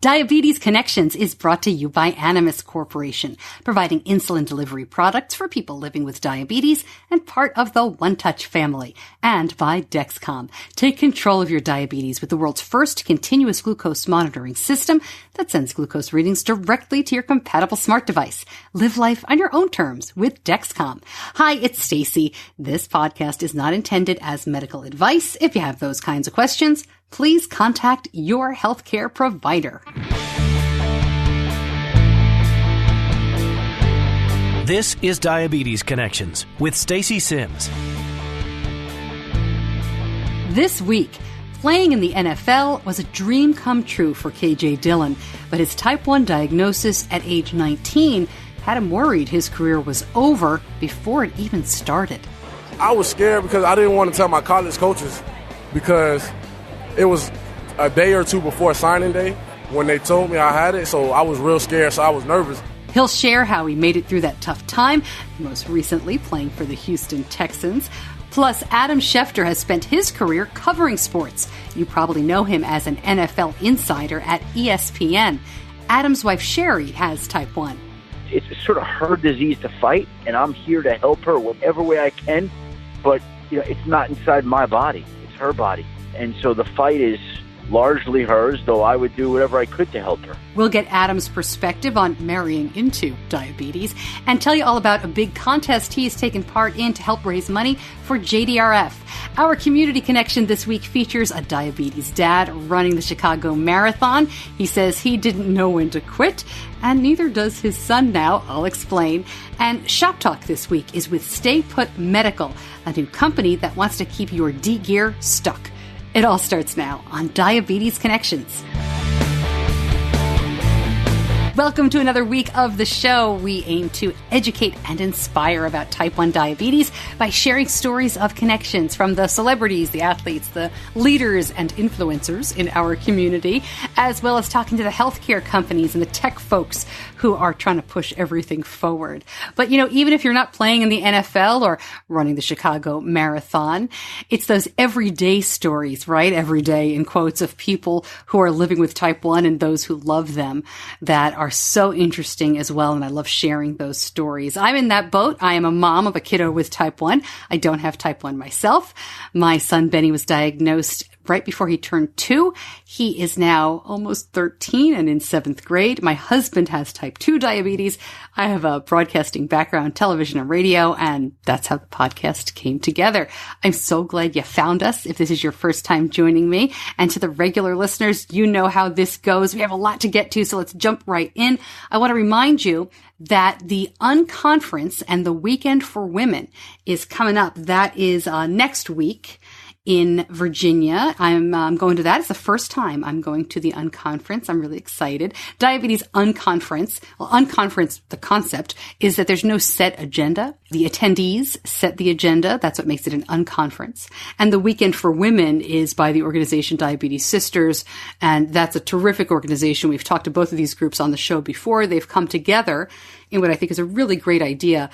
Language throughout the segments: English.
Diabetes Connections is brought to you by Animas Corporation, providing insulin delivery products for people living with diabetes and part of the OneTouch family. And by Dexcom. Take control of your diabetes with the world's first continuous glucose monitoring system that sends glucose readings directly to your compatible smart device. Live life on your own terms with Dexcom. Hi, it's Stacey. This podcast is not intended as medical advice. If you have those kinds of questions, please contact your healthcare provider. This is Diabetes Connections with Stacey Sims. This week, playing in the NFL was a dream come true for KJ Dillon, but his type 1 diagnosis at age 19 had him worried his career was over before it even started. I was scared because I didn't want to tell my college coaches because it was a day or two before signing day when they told me I had it, so I was real scared, so I was nervous. He'll share how he made it through that tough time, most recently playing for the Houston Texans. Plus, Adam Schefter has spent his career covering sports. You probably know him as an NFL insider at ESPN. Adam's wife, Shari, has type 1. It's sort of her disease to fight, and I'm here to help her whatever way I can, but it's not inside my body. It's her body. And so the fight is largely hers, though I would do whatever I could to help her. We'll get Adam's perspective on marrying into diabetes and tell you all about a big contest he's taken part in to help raise money for JDRF. Our community connection this week features a diabetes dad running the Chicago Marathon. He says he didn't know when to quit, and neither does his son now. I'll explain. And Shoptalk this week is with StayPut Medical, a new company that wants to keep your D-gear stuck. It all starts now on Diabetes Connections. Welcome to another week of the show. We aim to educate and inspire about type 1 diabetes by sharing stories of connections from the celebrities, the athletes, the leaders and influencers in our community, as well as talking to the healthcare companies and the tech folks who are trying to push everything forward. But, even if you're not playing in the NFL or running the Chicago Marathon, it's those everyday stories, right? Every day in quotes of people who are living with type 1 and those who love them that are so interesting as well, and I love sharing those stories. I'm in that boat. I am a mom of a kiddo with type 1. I don't have type 1 myself. My son Benny was diagnosed right before he turned 2. He is now almost 13 and in 7th grade. My husband has type 2 diabetes. I have a broadcasting background, television and radio, and that's how the podcast came together. I'm so glad you found us if this is your first time joining me. And to the regular listeners, you know how this goes. We have a lot to get to, so let's jump right in. I want to remind you that the UnConference and the Weekend for Women is coming up. That is next week in Virginia. I'm going to that. It's the first time I'm going to the UnConference. I'm really excited. Diabetes UnConference. Well, UnConference, the concept is that there's no set agenda. The attendees set the agenda. That's what makes it an UnConference. And the Weekend for Women is by the organization Diabetes Sisters. And that's a terrific organization. We've talked to both of these groups on the show before. They've come together in what I think is a really great idea.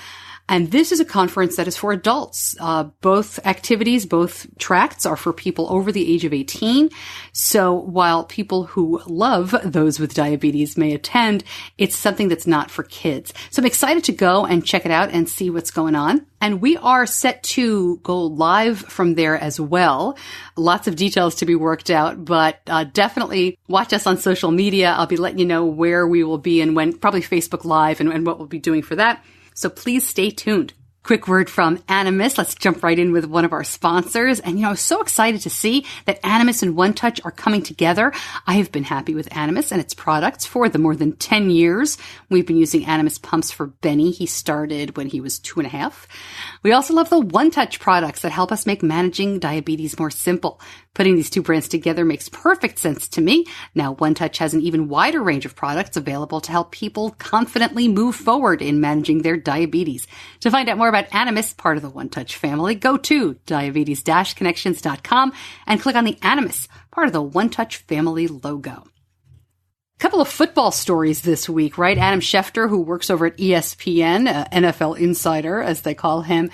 And this is a conference that is for adults. Both activities, both tracts are for people over the age of 18. So while people who love those with diabetes may attend, it's something that's not for kids. So I'm excited to go and check it out and see what's going on. And we are set to go live from there as well. Lots of details to be worked out, but definitely watch us on social media. I'll be letting you know where we will be and when, probably Facebook Live and what we'll be doing for that. So please stay tuned. Quick word from Animas. Let's jump right in with one of our sponsors. And, I was so excited to see that Animas and OneTouch are coming together. I have been happy with Animas and its products for the more than 10 years. We've been using Animas pumps for Benny. He started when he was 2.5. We also love the OneTouch products that help us make managing diabetes more simple. Putting these two brands together makes perfect sense to me. Now, OneTouch has an even wider range of products available to help people confidently move forward in managing their diabetes. To find out more about Animas, part of the OneTouch family, go to diabetes-connections.com and click on the Animas, part of the OneTouch family logo. Couple of football stories this week, right? Adam Schefter, who works over at ESPN, NFL insider, as they call him,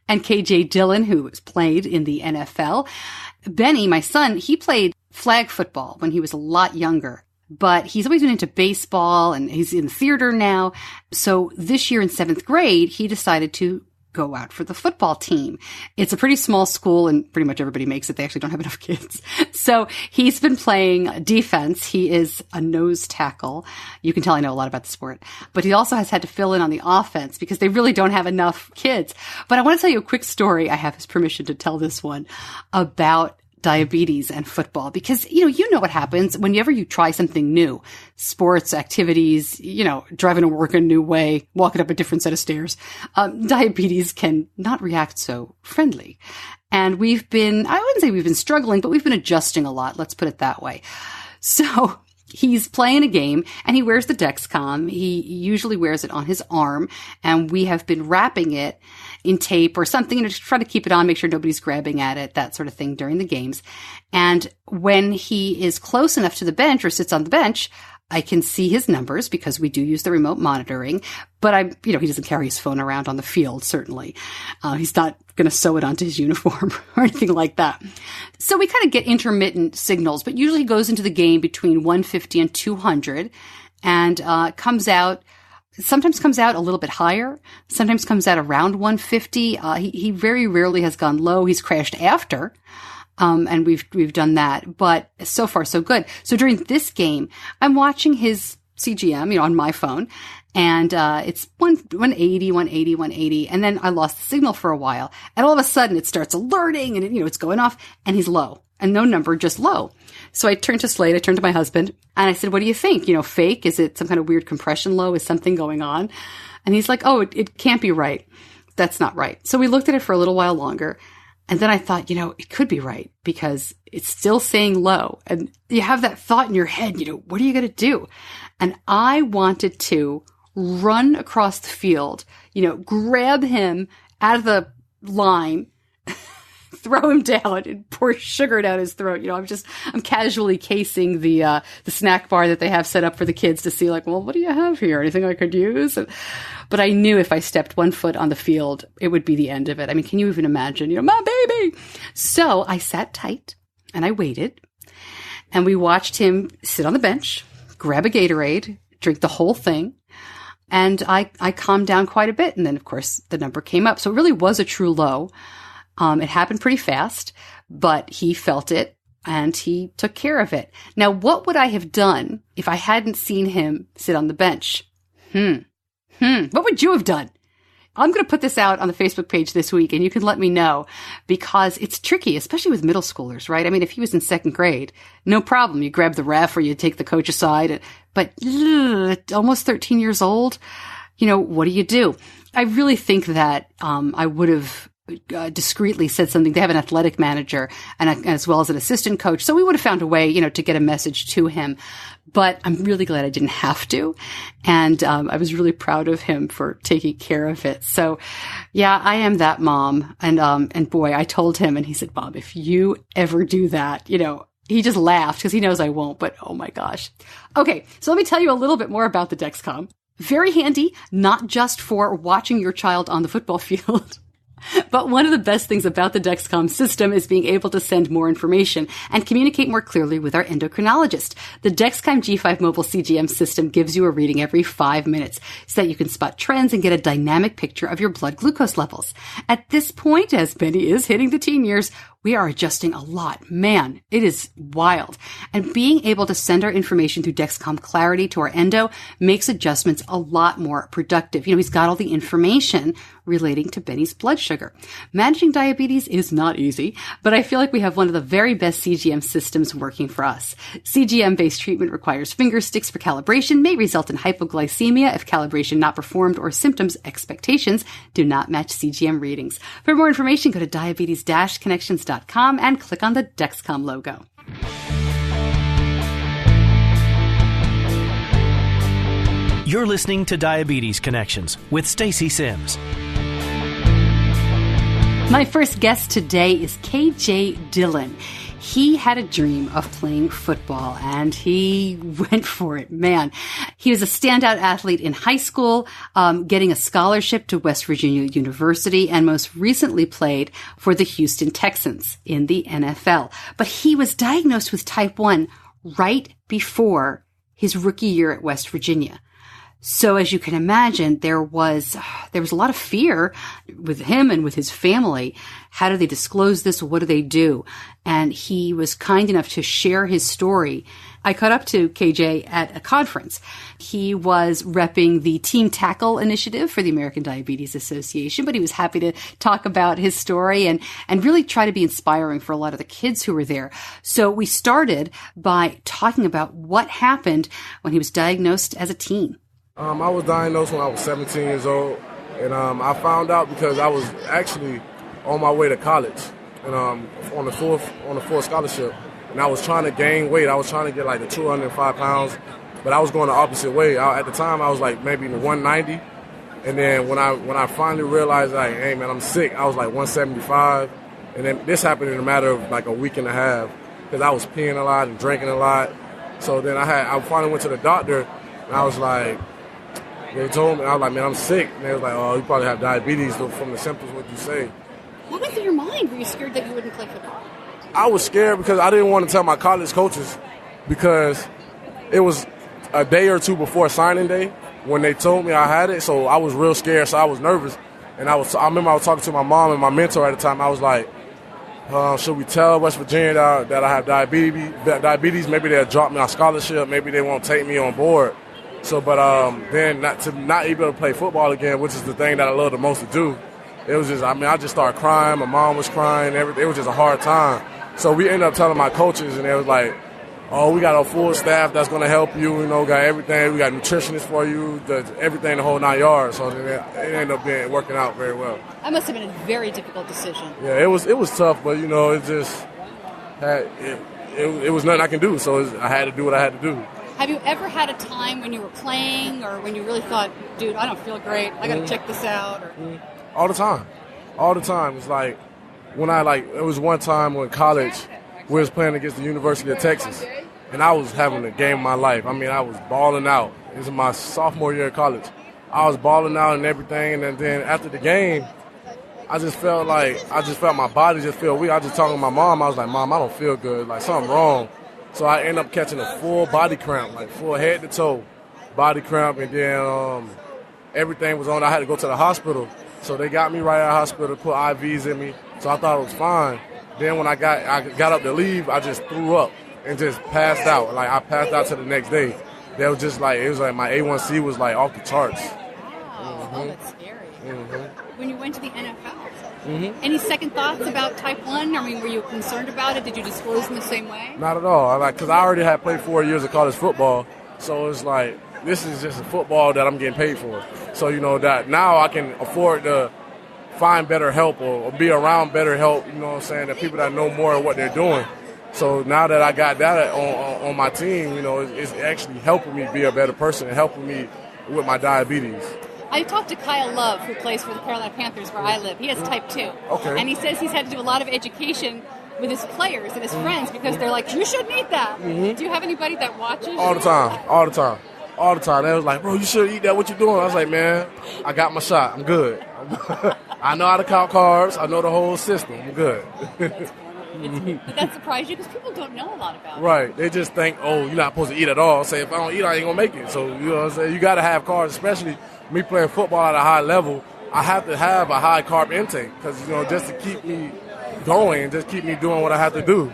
and KJ Dillon, who has played in the NFL. Benny, my son, he played flag football when he was a lot younger. but he's always been into baseball and he's in theater now. So this year in 7th grade, he decided to go out for the football team. It's a pretty small school and pretty much everybody makes it. They actually don't have enough kids. So he's been playing defense. He is a nose tackle. You can tell I know a lot about the sport, but he also has had to fill in on the offense because they really don't have enough kids. But I want to tell you a quick story. I have his permission to tell this one about diabetes and football, because, you know what happens whenever you try something new, sports, activities, driving to work a new way, walking up a different set of stairs, diabetes can not react so friendly. And I wouldn't say we've been struggling, but we've been adjusting a lot. Let's put it that way. So he's playing a game and he wears the Dexcom. He usually wears it on his arm, and we have been wrapping it in tape or something, to try to keep it on, make sure nobody's grabbing at it, that sort of thing during the games. And when he is close enough to the bench or sits on the bench, I can see his numbers because we do use the remote monitoring, but he doesn't carry his phone around on the field, certainly. He's not going to sew it onto his uniform or anything like that. So we kind of get intermittent signals, but usually he goes into the game between 150 and 200 and sometimes comes out a little bit higher, sometimes comes out around 150. He very rarely has gone low. He's crashed after. And we've done that, but so far so good. So during this game, I'm watching his CGM, on my phone, and it's 180. And then I lost the signal for a while, and all of a sudden it starts alerting, and it's going off, and he's low, and no number, just low. So I turned to Slade, I turned to my husband, and I said, "What do you think? Fake? Is it some kind of weird compression low? Is something going on?" And he's like, "Oh, it can't be right. That's not right." So we looked at it for a little while longer. And then I thought, it could be right because it's still saying low. And you have that thought in your head, what are you going to do? And I wanted to run across the field, grab him out of the line, throw him down and pour sugar down his throat. I'm casually casing the snack bar that they have set up for the kids to see what do you have here? Anything I could use? But I knew if I stepped one foot on the field, it would be the end of it. I mean, can you even imagine, my baby? So I sat tight and I waited, and we watched him sit on the bench, grab a Gatorade, drink the whole thing. And I calmed down quite a bit. And then of course the number came up. So it really was a true low. It happened pretty fast, but he felt it and he took care of it. Now, what would I have done if I hadn't seen him sit on the bench? What would you have done? I'm going to put this out on the Facebook page this week, and you can let me know, because it's tricky, especially with middle schoolers, right? I mean, if he was in 2nd grade, no problem. You grab the ref or you take the coach aside, but almost 13 years old, what do you do? I really think that I would have discreetly said something. They have an athletic manager and as well as an assistant coach. So we would have found a way, to get a message to him. But I'm really glad I didn't have to. And I was really proud of him for taking care of it. So yeah, I am that mom. And boy, I told him, and he said, "Mom, if you ever do that," he just laughed because he knows I won't, but oh my gosh. Okay. So let me tell you a little bit more about the Dexcom. Very handy, not just for watching your child on the football field. But one of the best things about the Dexcom system is being able to send more information and communicate more clearly with our endocrinologist. The Dexcom G5 mobile CGM system gives you a reading every 5 minutes so that you can spot trends and get a dynamic picture of your blood glucose levels. At this point, as Benny is hitting the teen years, we are adjusting a lot. Man, it is wild. And being able to send our information through Dexcom Clarity to our endo makes adjustments a lot more productive. He's got all the information relating to Benny's blood sugar. Managing diabetes is not easy, but I feel like we have one of the very best CGM systems working for us. CGM-based treatment requires finger sticks for calibration, may result in hypoglycemia if calibration not performed or symptoms expectations do not match CGM readings. For more information, go to diabetes-connections.com and click on the Dexcom logo. You're listening to Diabetes Connections with Stacey Sims. My first guest today is KJ Dillon. He had a dream of playing football, and he went for it. Man, he was a standout athlete in high school, getting a scholarship to West Virginia University, and most recently played for the Houston Texans in the NFL. But he was diagnosed with type 1 right before his rookie year at West Virginia. So as you can imagine, there was a lot of fear with him and with his family. How do they disclose this? What do they do? And he was kind enough to share his story. I caught up to KJ at a conference. He was repping the Team Tackle initiative for the American Diabetes Association, but he was happy to talk about his story and really try to be inspiring for a lot of the kids who were there. So we started by talking about what happened when he was diagnosed as a teen. I was diagnosed when I was 17 years old, and I found out because I was actually on my way to college, and on the full scholarship, and I was trying to gain weight. I was trying to get like the 205 pounds, but I was going the opposite way. At the time, I was like maybe 190, and then when I finally realized like, hey man, I'm sick, I was like 175, and then this happened in a matter of like a week and a half because I was peeing a lot and drinking a lot. So then I finally went to the doctor, and I was like. They told me, I was like, man, I'm sick. And they was like, oh, you probably have diabetes from the symptoms, what you say. What went through your mind? Were you scared that you wouldn't play football? I was scared because I didn't want to tell my college coaches because it was a day or two before signing day when they told me I had it. So I was real scared, so I was nervous. And I remember I was talking to my mom and my mentor at the time. I was like, should we tell West Virginia that I have diabetes? Maybe they'll drop me on scholarship. Maybe they won't take me on board. So, but then not able to play football again, which is the thing that I love the most to do. It was just, I just started crying. My mom was crying. It was just a hard time. So we ended up telling my coaches, and they was like, oh, we got a full staff that's going to help you. You know, got everything. We got nutritionists for you, everything, the whole 9 yards. So it ended up working out very well. That must have been a very difficult decision. Yeah, it was tough, but, you know, it just it was nothing I can do. So I had to do what I had to do. Have you ever had a time when you were playing or when you really thought, dude, I don't feel great, I got to check this out? Or... All the time. It's like when it was one time when college, we was playing against the University of Texas, and I was having the game of my life. I mean, I was balling out. It was my sophomore year of college. I was balling out and everything, and then after the game, I just felt my body just feel weak. I was just talking to my mom. I was like, Mom, I don't feel good. Like, something wrong. So I ended up catching a full body cramp, like full head to toe body cramp, and then everything was on. I had to go to the hospital. So they got me right out of the hospital, put IVs in me. So I thought it was fine. Then when I got up to leave, I just threw up and just passed out. Like, I passed out to the next day. It was like my A1C was like off the charts. Wow, oh, that's scary. Mm-hmm. When you went to the NFL, any second thoughts about type 1? I mean, were you concerned about it? Did you disclose in the same way? Not at all. Because I already had played 4 years of college football. So it's like, this is just a football that I'm getting paid for. So, you know, that now I can afford to find better help or be around better help, you know what I'm saying, the people that know more of what they're doing. So now that I got that on my team, you know, it's actually helping me be a better person and helping me with my diabetes. I talked to Kyle Love, who plays for the Carolina Panthers where I live. He has type 2. Okay. And he says he's had to do a lot of education with his players and his friends because they're like, you shouldn't eat that. Do you have anybody that watches? All the time. They was like, bro, you should eat that. What you doing? I was like, man, I got my shot. I'm good. I know how to count carbs. I know the whole system. I'm good. Did that surprise you? Because people don't know a lot about it. Right. They just think, oh, you're not supposed to eat at all. Say, if I don't eat, I ain't going to make it. So, you know what I'm saying? You got to have carbs, especially me playing football at a high level. I have to have a high carb intake because, you know, just to keep me going and just keep me doing what I have to do.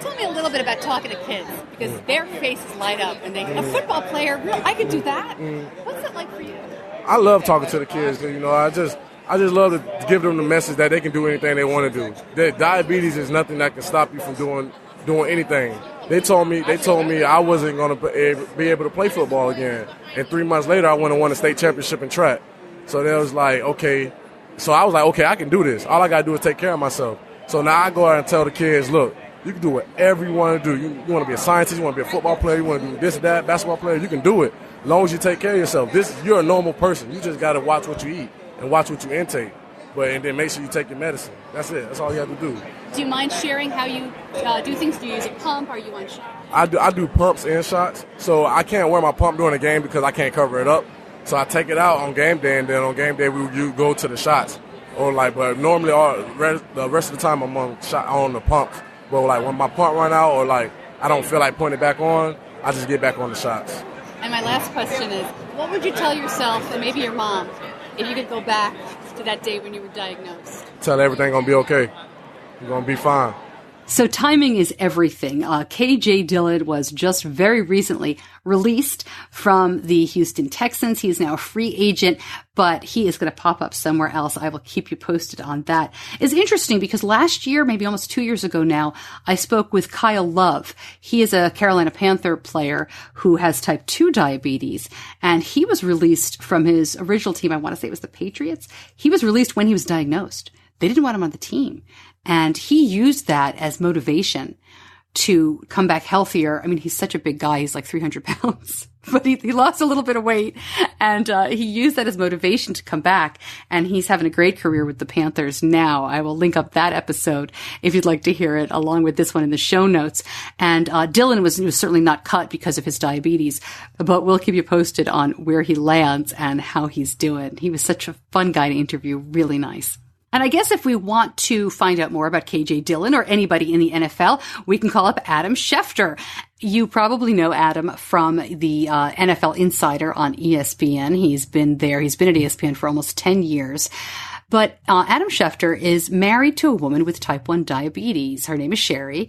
Tell me a little bit about talking to kids because their faces light up and they a football player, I could do that. What's that like for you? I love talking to the kids. You know, I just love to give them the message that they can do anything they want to do. That diabetes is nothing that can stop you from doing anything. They told me I wasn't going to be able to play football again. And 3 months later, I went and won a state championship in track. So they was like, okay. So I was like, okay, I can do this. All I got to do is take care of myself. So now I go out and tell the kids, look, you can do whatever you want to do. You want to be a scientist, you want to be a football player, you want to do this, that, basketball player, you can do it. As long as you take care of yourself. You're a normal person. You just got to watch what you eat and watch what you intake. And then make sure you take your medicine. That's it. That's all you have to do. Do you mind sharing how you do things? Do you use a pump? Are you on shots? I do pumps and shots. So I can't wear my pump during the game because I can't cover it up. So I take it out on game day, and then on game day you go to the shots. But normally the rest of the time I'm on the pumps. But like when my pump run out or like I don't feel like putting it back on, I just get back on the shots. And my last question is, what would you tell yourself and maybe your mom if you could go back to that day when you were diagnosed? Tell her everything going to be okay. You're going to be fine. So timing is everything. KJ Dillon was just very recently released from the Houston Texans. He's now a free agent, but he is going to pop up somewhere else. I will keep you posted on that. It's interesting because last year, maybe almost 2 years ago now, I spoke with Kyle Love. He is a Carolina Panther player who has type 2 diabetes, and he was released from his original team. I want to say it was the Patriots. He was released when he was diagnosed. They didn't want him on the team. And he used that as motivation to come back healthier. I mean, he's such a big guy. He's like 300 pounds, but he lost a little bit of weight, and he used that as motivation to come back. And he's having a great career with the Panthers now. I will link up that episode if you'd like to hear it, along with this one in the show notes. And Dillon was certainly not cut because of his diabetes, but we'll keep you posted on where he lands and how he's doing. He was such a fun guy to interview. Really nice. And I guess if we want to find out more about KJ Dillon or anybody in the NFL, we can call up Adam Schefter. You probably know Adam from the NFL Insider on ESPN. He's been there. He's been at ESPN for almost 10 years. But Adam Schefter is married to a woman with type 1 diabetes. Her name is Shari.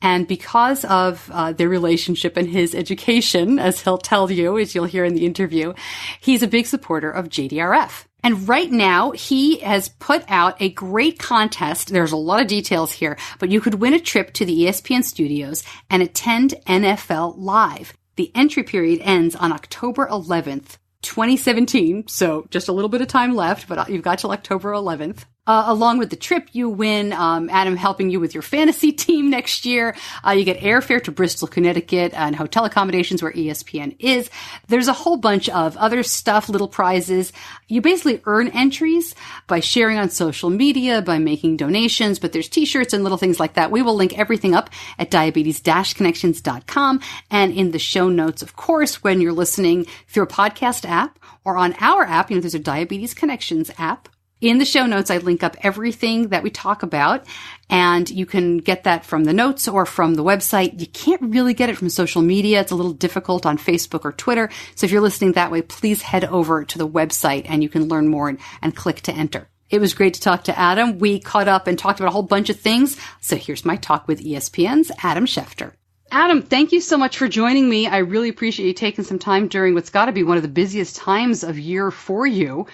And because of their relationship and his education, as he'll tell you, as you'll hear in the interview, he's a big supporter of JDRF. And right now, he has put out a great contest. There's a lot of details here, but you could win a trip to the ESPN studios and attend NFL Live. The entry period ends on October 11th, 2017. So just a little bit of time left, but you've got till October 11th. Along with the trip, you win Adam helping you with your fantasy team next year. You get airfare to Bristol, Connecticut, and hotel accommodations where ESPN is. There's a whole bunch of other stuff, little prizes. You basically earn entries by sharing on social media, by making donations, but there's t-shirts and little things like that. We will link everything up at diabetes-connections.com and in the show notes, of course, when you're listening through a podcast app or on our app. There's a Diabetes Connections app. In the show notes, I link up everything that we talk about, and you can get that from the notes or from the website. You can't really get it from social media. It's a little difficult on Facebook or Twitter. So if you're listening that way, please head over to the website and you can learn more and click to enter. It was great to talk to Adam. We caught up and talked about a whole bunch of things. So here's my talk with ESPN's Adam Schefter. Adam, thank you so much for joining me. I really appreciate you taking some time during what's got to be one of the busiest times of year for you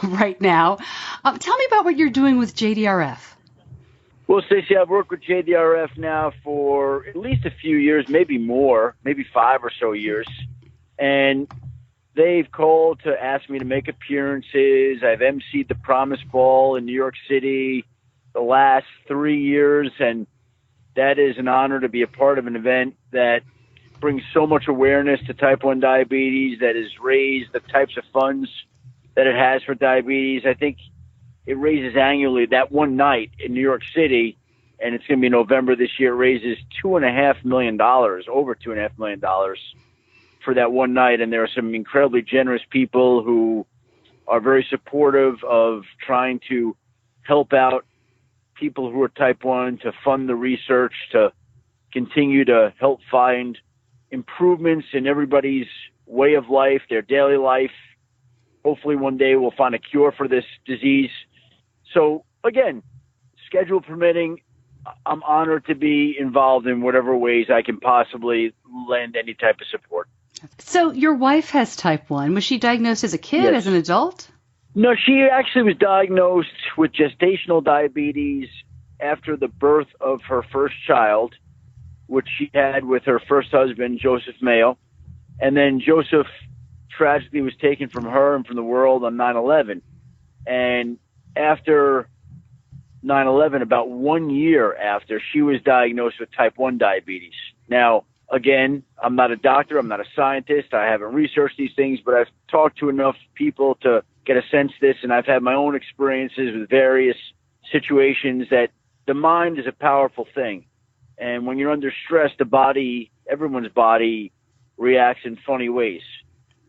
right now. Tell me about what you're doing with JDRF. Well, Stacey, I've worked with JDRF now for at least a few years, maybe more, maybe 5 or so years. And they've called to ask me to make appearances. I've emceed the Promise Ball in New York City the last 3 years, and that is an honor to be a part of an event that brings so much awareness to type 1 diabetes, that has raised the types of funds that it has for diabetes. I think it raises annually that one night in New York City, and it's going to be November this year, it raises $2.5 million, over $2.5 million for that one night. And there are some incredibly generous people who are very supportive of trying to help out people who are type 1, to fund the research, to continue to help find improvements in everybody's way of life, their daily life. Hopefully one day we'll find a cure for this disease. So again, schedule permitting, I'm honored to be involved in whatever ways I can possibly lend any type of support. So your wife has type 1. Was she diagnosed as a kid, Yes. as an adult? No, she actually was diagnosed with gestational diabetes after the birth of her first child, which she had with her first husband, Joseph Mayo. And then Joseph tragically was taken from her and from the world on 9/11. And after 9/11, about 1 year after, she was diagnosed with type 1 diabetes. Now, again, I'm not a doctor, I'm not a scientist, I haven't researched these things, but I've talked to enough people to get a sense of this, and I've had my own experiences with various situations that the mind is a powerful thing. And when you're under stress, the body, everyone's body reacts in funny ways.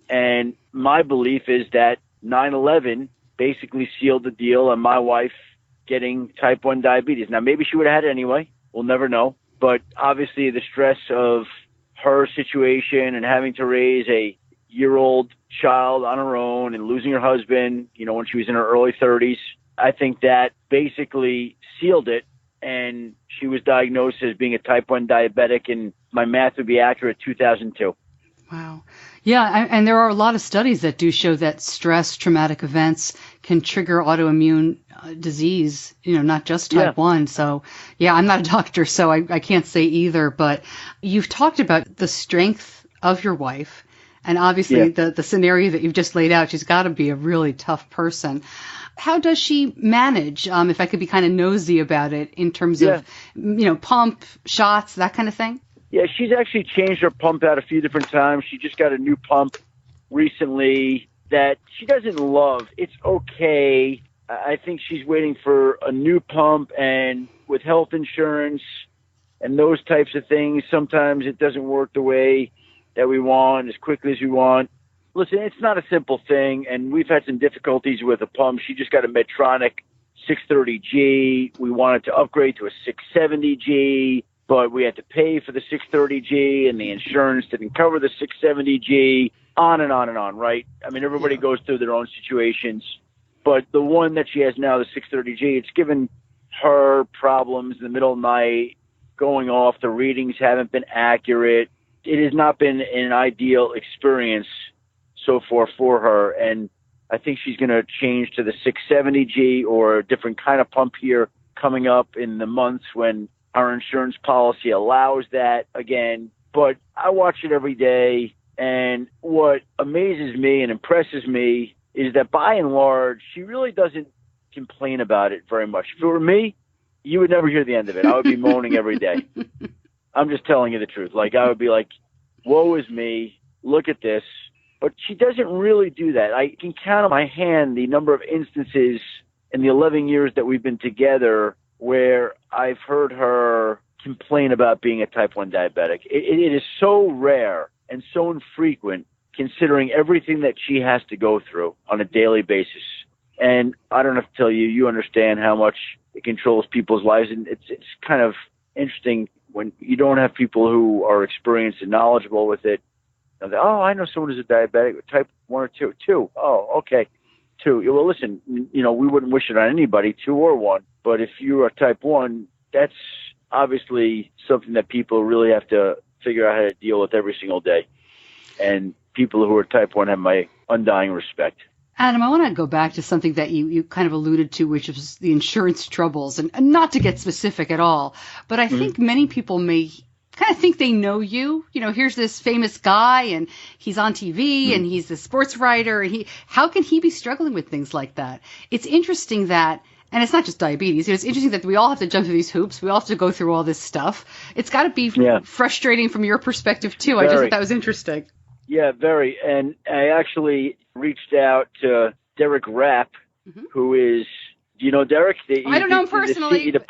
And my belief is that 9/11 basically sealed the deal on my wife getting type 1 diabetes. Now, maybe she would have had it anyway. We'll never know. But obviously the stress of her situation and having to raise a year-old child on her own and losing her husband, when she was in her early 30s, I think that basically sealed it. And she was diagnosed as being a type 1 diabetic, and my math would be accurate, 2002. Wow. Yeah, and there are a lot of studies that do show that stress, traumatic events can trigger autoimmune disease, not just type 1. So, yeah, I'm not a doctor, so I can't say either. But you've talked about the strength of your wife, and obviously the scenario that you've just laid out, she's got to be a really tough person. How does she manage, if I could be kind of nosy about it, in terms of, pump, shots, that kind of thing? Yeah, she's actually changed her pump out a few different times. She just got a new pump recently that she doesn't love. It's okay. I think she's waiting for a new pump, and with health insurance and those types of things, sometimes it doesn't work the way that we want, as quickly as we want. Listen, it's not a simple thing, and we've had some difficulties with a pump. She just got a Medtronic 630G. We wanted to upgrade to a 670G, but we had to pay for the 630G, and the insurance didn't cover the 670G, on and on and on, right? I mean, everybody goes through their own situations, but the one that she has now, the 630G, it's given her problems in the middle of the night, going off. The readings haven't been accurate. It has not been an ideal experience so far for her, and I think she's going to change to the 670G or a different kind of pump here coming up in the months when our insurance policy allows that again. But I watch it every day, and what amazes me and impresses me is that by and large, she really doesn't complain about it very much. If it were me, you would never hear the end of it. I would be moaning every day. I'm just telling you the truth. I would be like, woe is me, look at this. But she doesn't really do that. I can count on my hand the number of instances in the 11 years that we've been together where I've heard her complain about being a type 1 diabetic. It is so rare and so infrequent considering everything that she has to go through on a daily basis. And I don't have to tell you, you understand how much it controls people's lives. And it's kind of interesting when you don't have people who are experienced and knowledgeable with it. I know someone who's a diabetic with type 1 or 2. 2. Oh, okay. 2. Well, listen, we wouldn't wish it on anybody, 2 or 1. But if you are type 1, that's obviously something that people really have to figure out how to deal with every single day. And people who are type 1 have my undying respect. Adam, I want to go back to something that you kind of alluded to, which is the insurance troubles, and not to get specific at all, but I think many people may kind of think they know you. Here's this famous guy, and he's on TV, and he's a sports writer, and how can he be struggling with things like that? It's interesting that, and it's not just diabetes, it's interesting that we all have to jump through these hoops. We all have to go through all this stuff. It's got to be frustrating from your perspective, too. Very. I just thought that was interesting. Yeah, very. And I actually reached out to Derek Rapp, who is, do you know Derek? I don't know him personally. The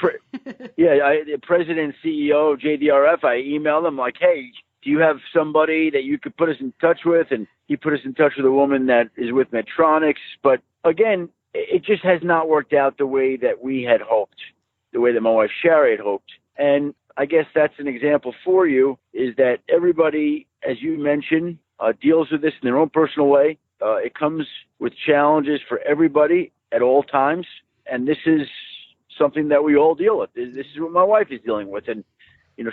president and CEO of JDRF. I emailed him like, hey, do you have somebody that you could put us in touch with? And he put us in touch with a woman that is with Medtronics. But again, it just has not worked out the way that we had hoped, the way that my wife Shari had hoped. And I guess that's an example for you, is that everybody, as you mentioned, deals with this in their own personal way. It comes with challenges for everybody at all times. And this is something that we all deal with. This is what my wife is dealing with. And,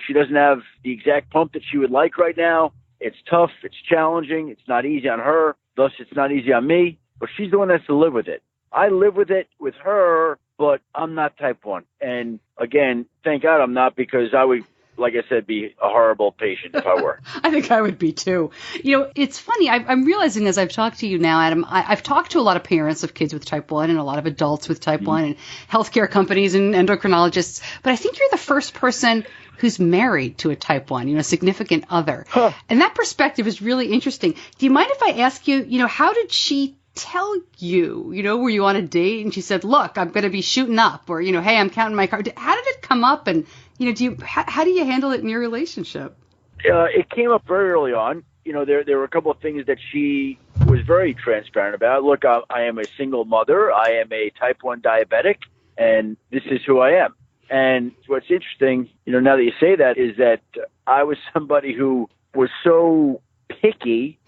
she doesn't have the exact pump that she would like right now. It's tough. It's challenging. It's not easy on her. Thus, it's not easy on me. But she's the one that has to live with it. I live with it with her, but I'm not type 1. And again, thank God I'm not, because I would, like I said, be a horrible patient if I were. I think I would be too. It's funny. I'm realizing as I've talked to you now, Adam, I've talked to a lot of parents of kids with type 1 and a lot of adults with type 1 and healthcare companies and endocrinologists. But I think you're the first person who's married to a type 1, a significant other. Huh. And that perspective is really interesting. Do you mind if I ask you, how did she tell you, were you on a date and she said, look, I'm going to be shooting up, or, hey, I'm counting my car. How did it come up? And, how do you handle it in your relationship? It came up very early on. There were a couple of things that she was very transparent about. Look, I am a single mother. I am a type 1 diabetic, and this is who I am. And what's interesting, now that you say that, is that I was somebody who was so picky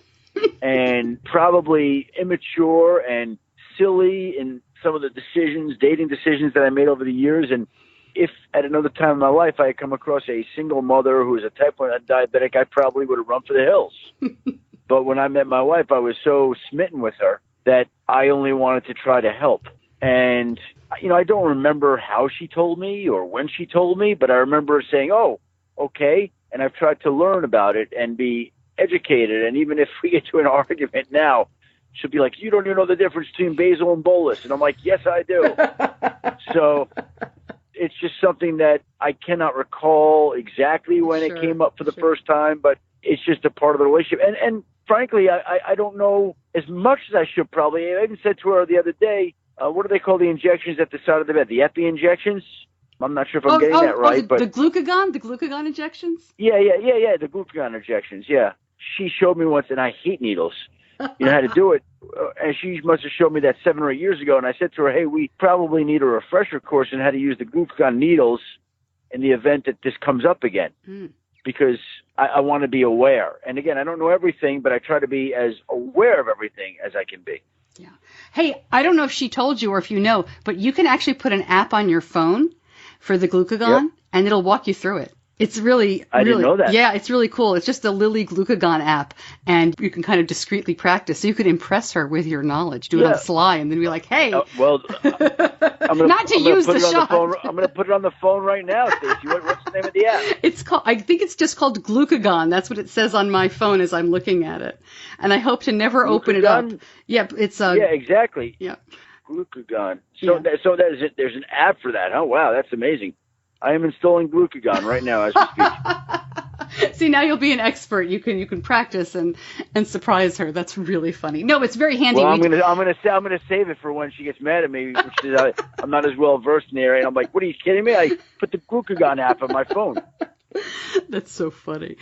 and probably immature and silly in some of the dating decisions that I made over the years. And if at another time in my life I had come across a single mother who was a type 1 diabetic, I probably would have run for the hills. But when I met my wife, I was so smitten with her that I only wanted to try to help. And, I don't remember how she told me or when she told me, but I remember her saying, oh, okay. And I've tried to learn about it and be educated. And even if we get to an argument now, she'll be like, you don't even know the difference between basal and bolus. And I'm like, yes, I do. So it's just something that I cannot recall exactly when it came up for the first time, but it's just a part of the relationship. And frankly, I don't know as much as I should probably. I even said to her the other day, what do they call the injections at the side of the bed? The epi injections? I'm not sure if I'm getting that right. The glucagon injections? Yeah, the glucagon injections, yeah. She showed me once, and I hate needles. You know how to do it. And she must have showed me that 7 or 8 years ago, and I said to her, hey, we probably need a refresher course on how to use the glucagon needles in the event that this comes up again. Because I want to be aware. And again, I don't know everything, but I try to be as aware of everything as I can be. Yeah. Hey, I don't know if she told you or if you know, but you can actually put an app on your phone for the glucagon, and it'll walk you through it. It's really, I didn't know that. Yeah, it's really cool. It's just the Lily Glucagon app, and you can kind of discreetly practice. So you could impress her with your knowledge, do it on the sly, and then be like, hey. I'm going to put it on the phone right now, Stacey. What's the name of the app? I think it's just called Glucagon. That's what it says on my phone as I'm looking at it. And I hope to never open it up. Yeah, yeah, exactly. Yeah. Glucagon. So there's an app for that. Oh, wow, that's amazing. I am installing Glucagon right now as we speak. See, now you'll be an expert. You can practice and surprise her. That's really funny. No, it's very handy. Well, I'm gonna save it for when she gets mad at me, which is I'm not as well versed in the area. And I'm like, what, are you kidding me? I put the Glucagon app on my phone. That's so funny.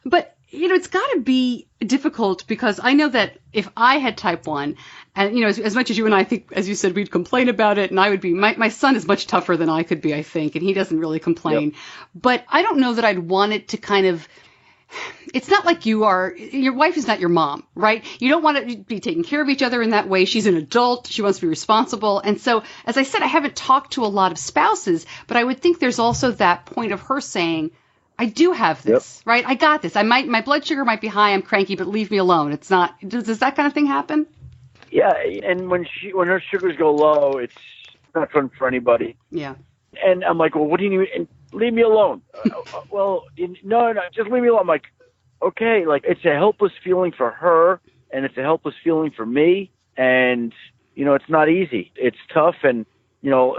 But it's got to be difficult because I know that if I had type 1, and, as much as you and I think, as you said, we'd complain about it, and I would be, my son is much tougher than I could be, I think, and he doesn't really complain. Yep. But I don't know that I'd want it to kind of, it's not like your wife is not your mom, right? You don't want to be taking care of each other in that way. She's an adult. She wants to be responsible. And so, as I said, I haven't talked to a lot of spouses, but I would think there's also that point of her saying, I do have this, right? I got this. My blood sugar might be high. I'm cranky, but leave me alone. It's not. Does that kind of thing happen? Yeah, and when her sugars go low, it's not fun for anybody. Yeah. And I'm like, well, what do you need? And leave me alone. No, just leave me alone. I'm like, okay, like it's a helpless feeling for her, and it's a helpless feeling for me, and it's not easy. It's tough, and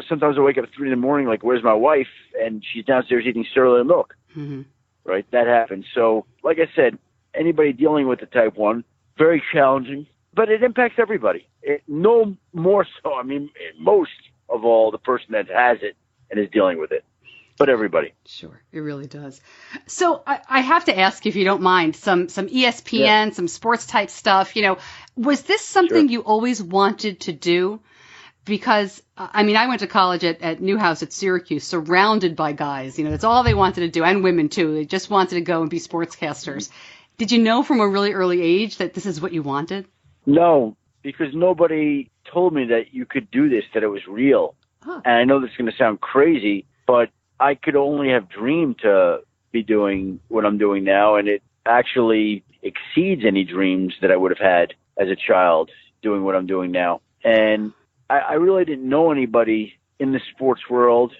sometimes I wake up at 3 a.m, like, where's my wife? And she's downstairs eating cereal and milk. Mm-hmm. Right? That happens. So, like I said, anybody dealing with the type 1, very challenging, but it impacts everybody. No more so. I mean, most of all, the person that has it and is dealing with it, but everybody. Sure. It really does. So I have to ask, if you don't mind, some ESPN, some sports type stuff, was this something you always wanted to do? Because, I went to college at Newhouse at Syracuse, surrounded by guys. That's all they wanted to do, and women, too. They just wanted to go and be sportscasters. Did you know from a really early age that this is what you wanted? No, because nobody told me that you could do this, that it was real. Huh. And I know this is going to sound crazy, but I could only have dreamed to be doing what I'm doing now, and it actually exceeds any dreams that I would have had as a child doing what I'm doing now. And I really didn't know anybody in the sports world.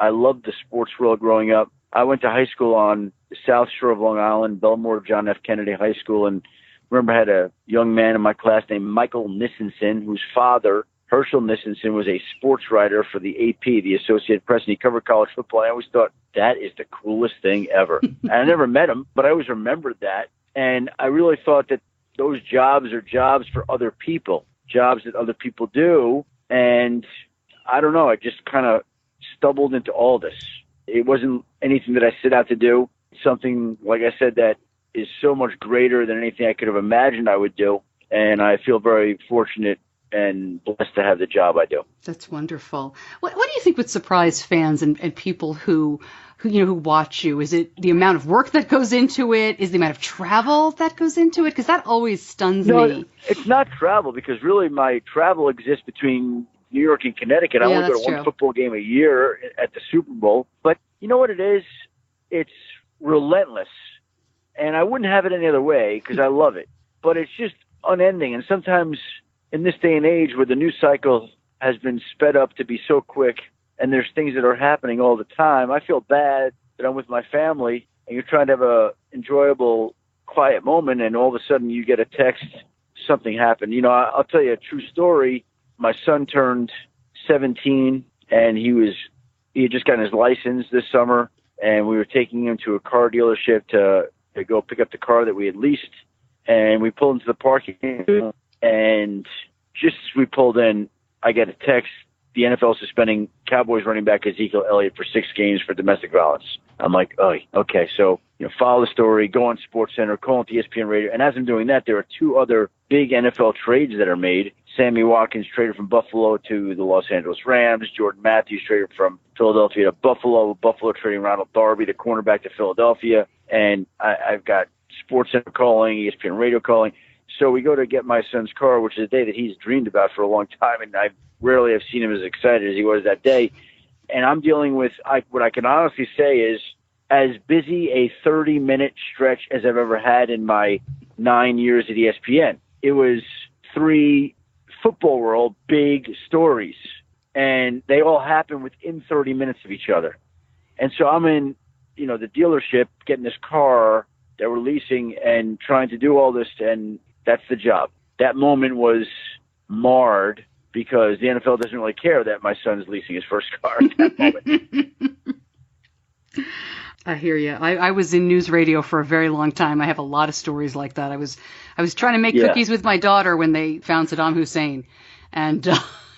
I loved the sports world growing up. I went to high school on the South Shore of Long Island, Belmore John F. Kennedy High School, and remember I had a young man in my class named Michael Nissenson, whose father, Herschel Nissenson, was a sports writer for the AP, the Associated Press, and he covered college football. I always thought, that is the coolest thing ever. And I never met him, but I always remembered that. And I really thought that those jobs are jobs for other people, jobs that other people do. And I don't know, I just kind of stumbled into all this. It wasn't anything that I set out to do. Something, like I said, that is so much greater than anything I could have imagined I would do. And I feel very fortunate and blessed to have the job I do. That's wonderful. What do you think would surprise fans and people who who watch you? Is it the amount of work that goes into it? Is the amount of travel that goes into it? Because that always stuns me. No, it's not travel, because really my travel exists between New York and Connecticut. I only go to one football game a year at the Super Bowl. But you know what it is? It's relentless. And I wouldn't have it any other way, because I love it. But it's just unending. And sometimes in this day and age where the news cycle has been sped up to be so quick, and there's things that are happening all the time, I feel bad that I'm with my family and you're trying to have a enjoyable, quiet moment, and all of a sudden you get a text, something happened. You know, I'll tell you a true story. My son turned 17, and he had just gotten his license this summer, and we were taking him to a car dealership to go pick up the car that we had leased, and we pulled into the parking lot, and just as we pulled in, I get a text. The NFL suspending Cowboys running back Ezekiel Elliott for 6 games for domestic violence. I'm like, oh, okay. So, follow the story, go on SportsCenter, call into ESPN Radio. And as I'm doing that, there are 2 other big NFL trades that are made. Sammy Watkins traded from Buffalo to the Los Angeles Rams. Jordan Matthews traded from Philadelphia to Buffalo. Buffalo trading Ronald Darby, the cornerback, to Philadelphia. And I've got SportsCenter calling, ESPN Radio calling. So we go to get my son's car, which is a day that he's dreamed about for a long time, and I rarely have seen him as excited as he was that day. And I'm dealing with what I can honestly say is as busy a 30-minute stretch as I've ever had in my 9 years at ESPN. It was 3 football world big stories, and they all happen within 30 minutes of each other. And so I'm in, the dealership getting this car that we're leasing and trying to do all this, and that's the job. That moment was marred because the NFL doesn't really care that my son's leasing his first car at that moment. I hear you. I was in news radio for a very long time. I have a lot of stories like that. I was trying to make cookies with my daughter when they found Saddam Hussein, and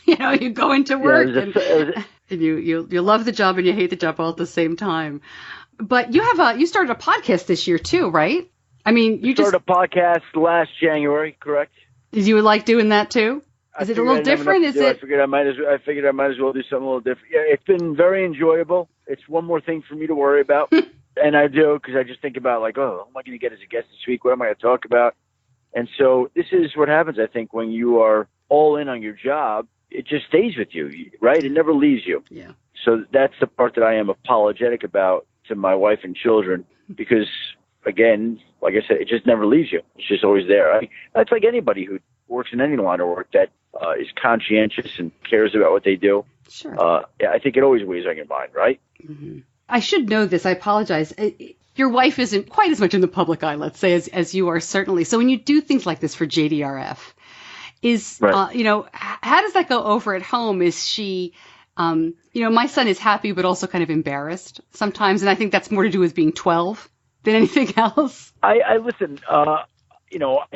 you go into work and you love the job and you hate the job all at the same time. But you started a podcast this year too, right? I mean, you started a podcast last January, correct? Did you like doing that too? Is it a little different? I figured I might as well do something a little different. Yeah, it's been very enjoyable. It's one more thing for me to worry about, and I do, because I just think about who am I going to get as a guest this week? What am I going to talk about? And so this is what happens, I think, when you are all in on your job. It just stays with you, right? It never leaves you. Yeah. So that's the part that I am apologetic about to my wife and children, because, again, like I said, it just never leaves you. It's just always there. That's like anybody who works in any line of work that is conscientious and cares about what they do. Sure. I think it always weighs on your mind, right? Mm-hmm. I should know this. I apologize. Your wife isn't quite as much in the public eye, let's say, as you are, certainly. So when you do things like this for JDRF, right. How does that go over at home? Is she, my son is happy, but also kind of embarrassed sometimes. And I think that's more to do with being 12 than anything else. I listen, I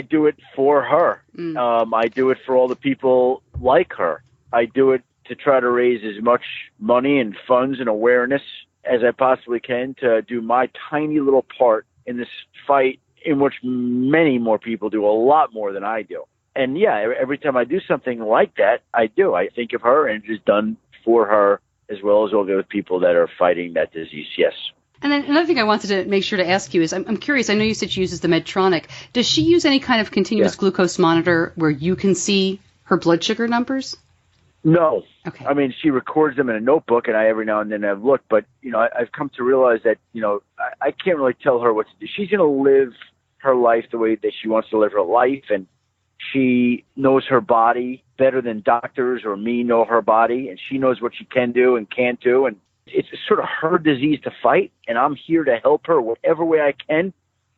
do it for her. I do it for all the people like her. I do it to try to raise as much money and funds and awareness as I possibly can to do my tiny little part in this fight, in which many more people do a lot more than I do. And yeah, every time I do something like that, I think of her, and it is done for her as well as all the other people that are fighting that disease. Yes. And then another thing I wanted to make sure to ask you is, I'm curious, I know you said she uses the Medtronic. Does she use any kind of continuous glucose monitor where you can see her blood sugar numbers? No. Okay. I mean, she records them in a notebook, and I every now and then have looked. But, I've come to realize that, I can't really tell her what to do. She's going to live her life the way that she wants to live her life, and she knows her body better than doctors or me know her body, and she knows what she can do and can't do. And it's sort of her disease to fight, and I'm here to help her whatever way I can.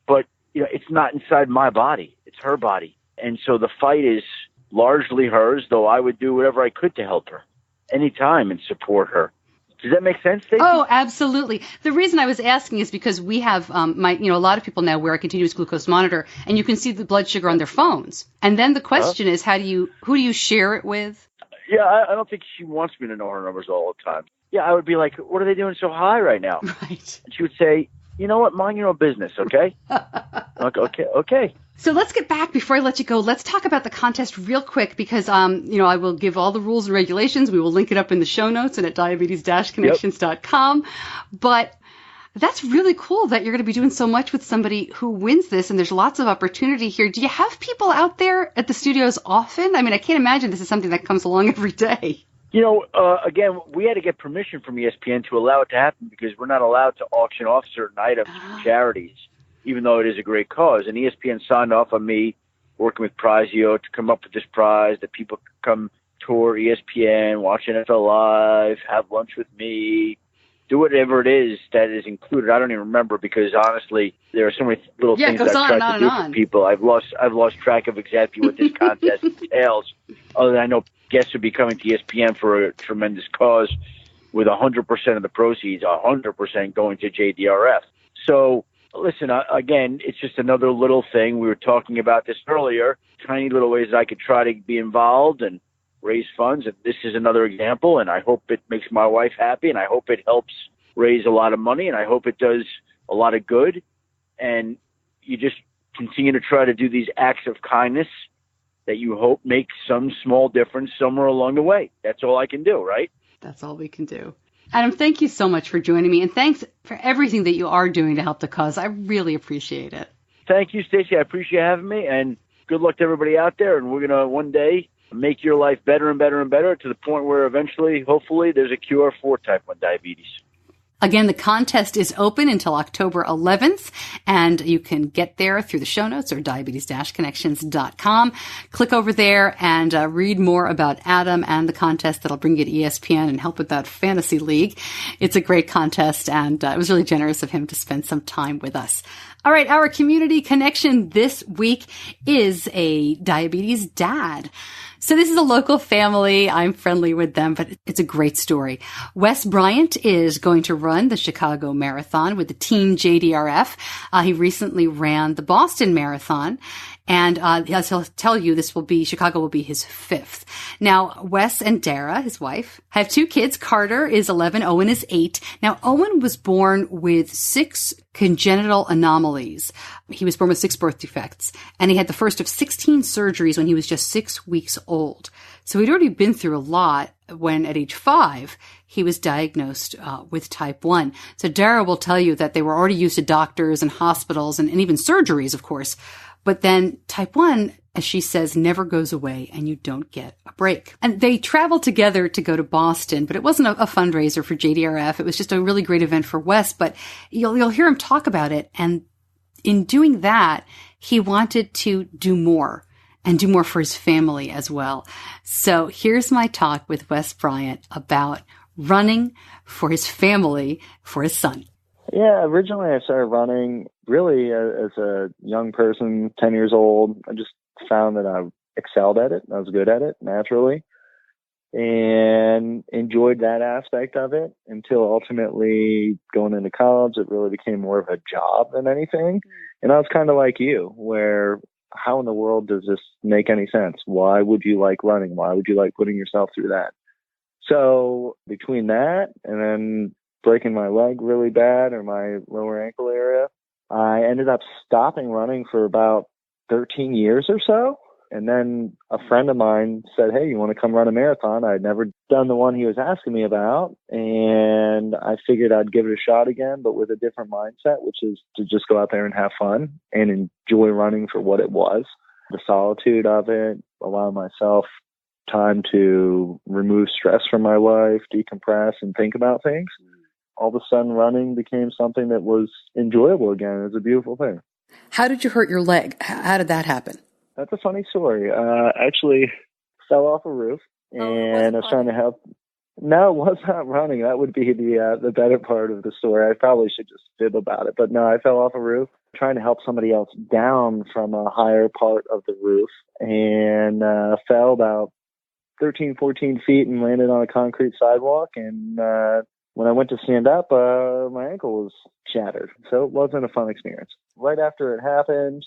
But, it's not inside my body. It's her body. And so the fight is largely hers, though I would do whatever I could to help her anytime and support her. Does that make sense, Stacey? Oh, absolutely. The reason I was asking is because we have a lot of people now wear a continuous glucose monitor, and you can see the blood sugar on their phones. And then the question is, who do you share it with? Yeah, I don't think she wants me to know her numbers all the time. Yeah, I would be like, what are they doing so high right now? Right. And she would say, you know what, mind your own business, okay? Okay. So let's get back, before I let you go, let's talk about the contest real quick, because, I will give all the rules and regulations. We will link it up in the show notes and at diabetes-connections.com. But That's really cool that you're going to be doing so much with somebody who wins this, and there's lots of opportunity here. Do you have people out there at the studios often? I mean, I can't imagine this is something that comes along every day. Again, we had to get permission from ESPN to allow it to happen because we're not allowed to auction off certain items for charities, even though it is a great cause. And ESPN signed off on me working with Prizio to come up with this prize that people could come tour ESPN, watch NFL Live, have lunch with me, do whatever it is that is included. I don't even remember because honestly, there are so many little things I've tried to do for people. I've lost track of exactly what this contest entails. Other than I know guests would be coming to ESPN for a tremendous cause, with 100% of the proceeds, 100% going to JDRF. So listen, again, it's just another little thing. We were talking about this earlier. Tiny little ways I could try to be involved and raise funds. And this is another example, and I hope it makes my wife happy, and I hope it helps raise a lot of money, and I hope it does a lot of good. And you just continue to try to do these acts of kindness that you hope make some small difference somewhere along the way. That's all I can do, right? That's all we can do. Adam, thank you so much for joining me, and thanks for everything that you are doing to help the cause. I really appreciate it. Thank you, Stacey. I appreciate having me, and good luck to everybody out there. And we're going to one day make your life better and better and better to the point where eventually, hopefully, there's a cure for type 1 diabetes. Again, the contest is open until October 11th, and you can get there through the show notes or diabetes-connections.com. Click over there and read more about Adam and the contest that'll bring you to ESPN and help with that fantasy league. It's a great contest, and it was really generous of him to spend some time with us. All right, our community connection this week is a diabetes dad. So this is a local family. I'm friendly with them, but it's a great story. Wes Bryant is going to run the Chicago Marathon with the team JDRF. He recently ran the Boston Marathon. And as he'll tell you, Chicago will be his 5th. Now, Wes and Dara, his wife, have 2 kids. Carter is 11, Owen is 8. Now, Owen was born with 6 congenital anomalies. He was born with 6 birth defects, and he had the first of 16 surgeries when he was just 6 weeks old. So he'd already been through a lot when at age 5, he was diagnosed with type 1. So Dara will tell you that they were already used to doctors and hospitals and even surgeries, of course. But then type 1, as she says, never goes away and you don't get a break. And they traveled together to go to Boston, but it wasn't a fundraiser for JDRF. It was just a really great event for Wes, but you'll hear him talk about it. And in doing that, he wanted to do more and do more for his family as well. So here's my talk with Wes Bryant about running for his family, for his son. Yeah, originally I started running really as a young person, 10 years old. I just found that I excelled at it. I was good at it naturally and enjoyed that aspect of it until ultimately going into college, it really became more of a job than anything. And I was kind of like you, where how in the world does this make any sense? Why would you like running? Why would you like putting yourself through that? So between that and then breaking my leg really bad or my lower ankle area, I ended up stopping running for about 13 years or so. And then a friend of mine said, hey, you want to come run a marathon? I'd never done the one he was asking me about. And I figured I'd give it a shot again, but with a different mindset, which is to just go out there and have fun and enjoy running for what it was. The solitude of it, allow myself time to remove stress from my life, decompress and think about things. All of a sudden running became something that was enjoyable again. It was a beautiful thing. How did you hurt your leg? How did that happen? That's a funny story. Actually fell off a roof and I was trying to help. No, it was not running. That would be the better part of the story. I probably should just fib about it. But no, I fell off a roof trying to help somebody else down from a higher part of the roof and fell about 13, 14 feet and landed on a concrete sidewalk. And when I went to stand up, my ankle was shattered. So it wasn't a fun experience. Right after it happened,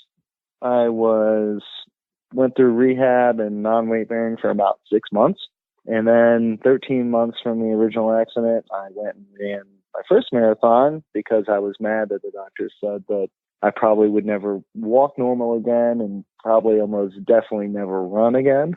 I went through rehab and non-weight bearing for about 6 months. And then 13 months from the original accident, I went and ran my first marathon because I was mad that the doctors said that I probably would never walk normal again and probably almost definitely never run again.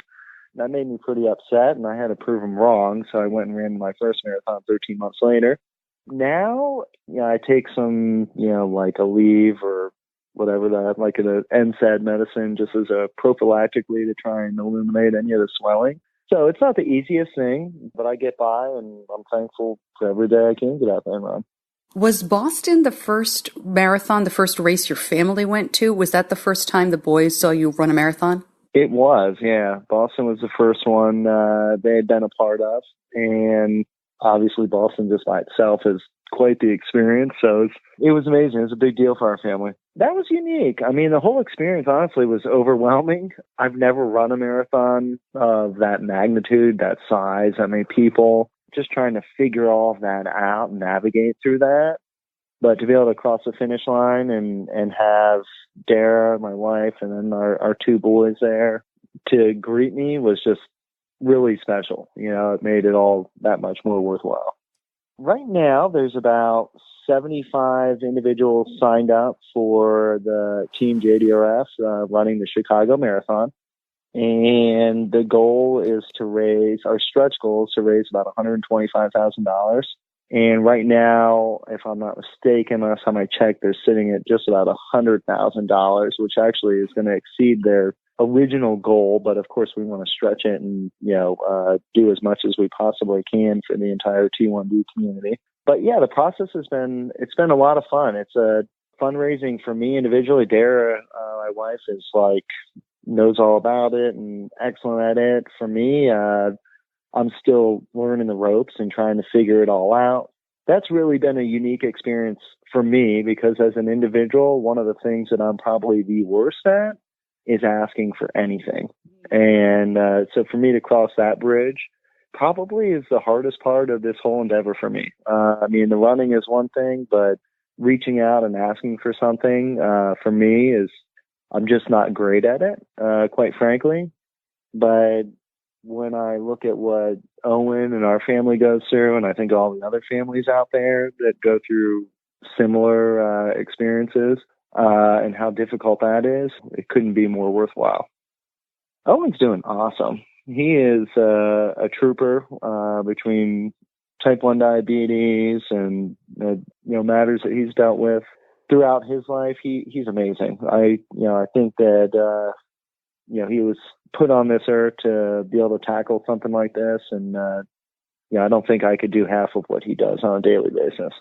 That made me pretty upset, and I had to prove them wrong. So I went and ran my first marathon 13 months later. Now, I take some, like a leave or whatever that, like an NSAID medicine, just as a prophylactically to try and eliminate any of the swelling. So it's not the easiest thing, but I get by, and I'm thankful for every day I can get out there and run. Was Boston the first marathon, the first race your family went to? Was that the first time the boys saw you run a marathon? It was, yeah. Boston was the first one they had been a part of. And obviously Boston just by itself is quite the experience. So it was amazing. It was a big deal for our family. That was unique. I mean, the whole experience, honestly, was overwhelming. I've never run a marathon of that magnitude, that size, that many people. Just trying to figure all of that out and navigate through that. But to be able to cross the finish line and have Dara, my wife, and then our two boys there to greet me was just really special. It made it all that much more worthwhile. Right now, there's about 75 individuals signed up for the Team JDRF running the Chicago Marathon. And the goal is to raise, our stretch goal is to raise about $125,000. And right now, if I'm not mistaken, last time I checked, they're sitting at just about $100,000, which actually is going to exceed their original goal. But of course, we want to stretch it and, do as much as we possibly can for the entire T1D community. But yeah, the process it's been a lot of fun. It's a fundraising for me individually. Dara, my wife, is knows all about it and excellent at it. For me, I'm still learning the ropes and trying to figure it all out. That's really been a unique experience for me because as an individual, one of the things that I'm probably the worst at is asking for anything. And so for me to cross that bridge probably is the hardest part of this whole endeavor for me. I mean, the running is one thing, but reaching out and asking for something for me is, I'm just not great at it, quite frankly. But when I look at what Owen and our family goes through, and I think all the other families out there that go through similar experiences and how difficult that is, it couldn't be more worthwhile. Owen's doing awesome. He is a trooper between type 1 diabetes and matters that he's dealt with throughout his life. He's amazing. I think that he was put on this earth to be able to tackle something like this, and I don't think I could do half of what he does on a daily basis.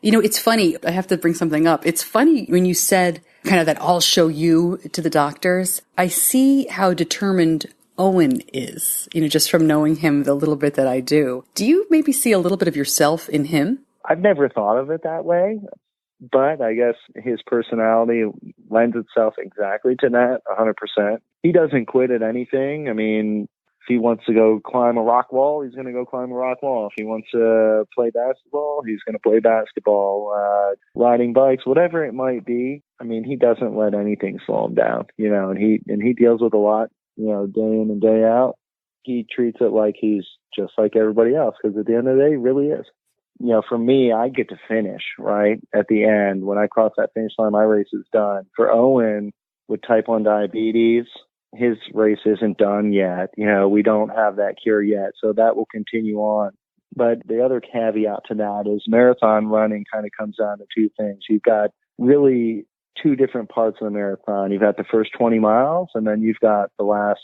It's funny. I have to bring something up. It's funny when you said kind of that I'll show you to the doctors. I see how determined Owen is, just from knowing him the little bit that I do. Do you maybe see a little bit of yourself in him? I've never thought of it that way, but I guess his personality lends itself exactly to that 100%. He doesn't quit at anything. I mean, if he wants to go climb a rock wall, he's going to go climb a rock wall. If he wants to play basketball, he's going to play basketball. Riding bikes, whatever it might be. I mean, he doesn't let anything slow him down, and he deals with a lot, day in and day out. He treats it like he's just like everybody else, because at the end of the day, he really is. For me, I get to finish, right? At the end, when I cross that finish line, my race is done. For Owen, with type 1 diabetes, his race isn't done yet. We don't have that cure yet, so that will continue on. But the other caveat to that is marathon running kind of comes down to two things. You've got really two different parts of the marathon. You've got the first 20 miles, and then you've got the last